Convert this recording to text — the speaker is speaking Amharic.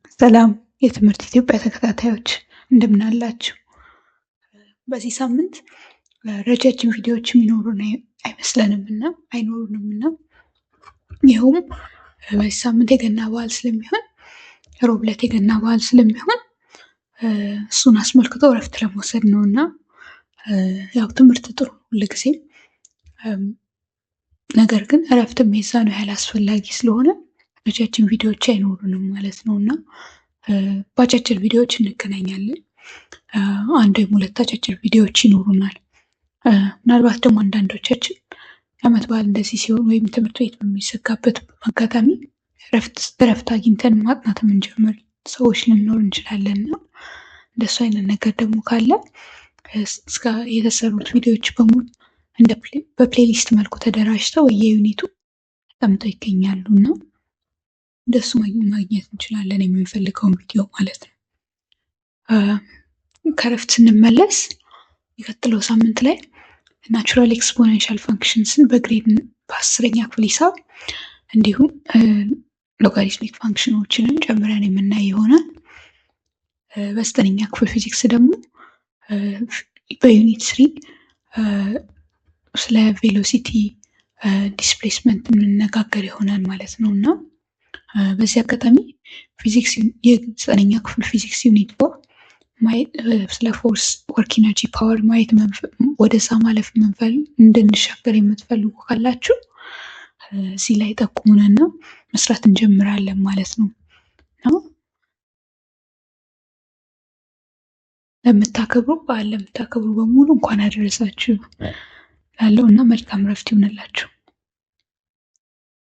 ሰላም የትምህርት ኢትዮጵያ ተከታታዮች እንደምን አላችሁ? በዚህ ሳምንት ረጃጅም ቪዲዮዎች የሚኖሩን አይኖሩንም እና ይኸውም በዚህ ሳምንት የገና በዓል ስለሚሆን ሮብ ዕለት የገና በዓል ስለሚሆን እሱን አስመልክቶ እረፍት ለመውሰድ ነው እና ያው ትምህርት ጥሩ ሁልጊዜም ነገር ግን እረፍትም የዛኑ ያህል አስፈላጊ ስለሆነ ረጃጅም ቪዲዮዎች አይኖሩንም ማለት ነው እና በአጫጭር ቪዲዮዎች እንገናኛለን። አንድ ወይም ሁለት አጫጭር ቪዲዮዎች ይኖሩናል። ምናልባት ደግሞ አንዳንዶቻችን የዓመት በዓል እንደዚህ ሲሆን ወይም ትምህርት ቤት በሚዘጋበት አጋጣሚ እረፍት አግኝተን ማጥናት የምንጀምር ሰዎች ልንኖር እንችላለን እና እንደሱ አይነት ነገር ደግሞ ካለ እስከ የተሰሩት ቪዲዮዎች በሙሉ በፕሌሊስት መልኩ ተደራጅተው የዩኒቱ ተቀምጠው ይገኛሉ እና እንደሱ ማግኘት እንችላለን የምንፈልገውን ቪዲዮ ማለት ነው። ከእረፍት ስንመለስ የቀጥለው ሳምንት ላይ ናቹራል ኤክስፖኔንሻል ፋንክሽንስን በግሬድ በ10ኛ ክፍል ሂሳብ እንዲሁም ሎጋሪትሚክ ፋንክሽኖችንን ጨምረን የምናይ ይሆናል። በ9ኛ ክፍል ፊዚክስ ደግሞ በዩኒት 3 ስለ ቬሎሲቲ ዲስፕሌስመንት የምንነጋገር ይሆናል ማለት ነው እና በዚህ አጋጣሚ ፊዚክስ የ9ኛ ክፍል ፊዚክስ ዩኒት 4 ስለ ፎርስ ወርክ ኢነርጂ ፓወር ማየት ወደዛ ማለፍ እንድንሻገር የምትፈልጉ ካላችሁ እዚህ ላይ ጠቁሙንና መስራት እንጀምራለን ማለት ነው። በዓል ለምታከብሩ በሙሉ እንኳን አደረሳችሁ ላለው እና መልካም እረፍት ይሁንላችሁ።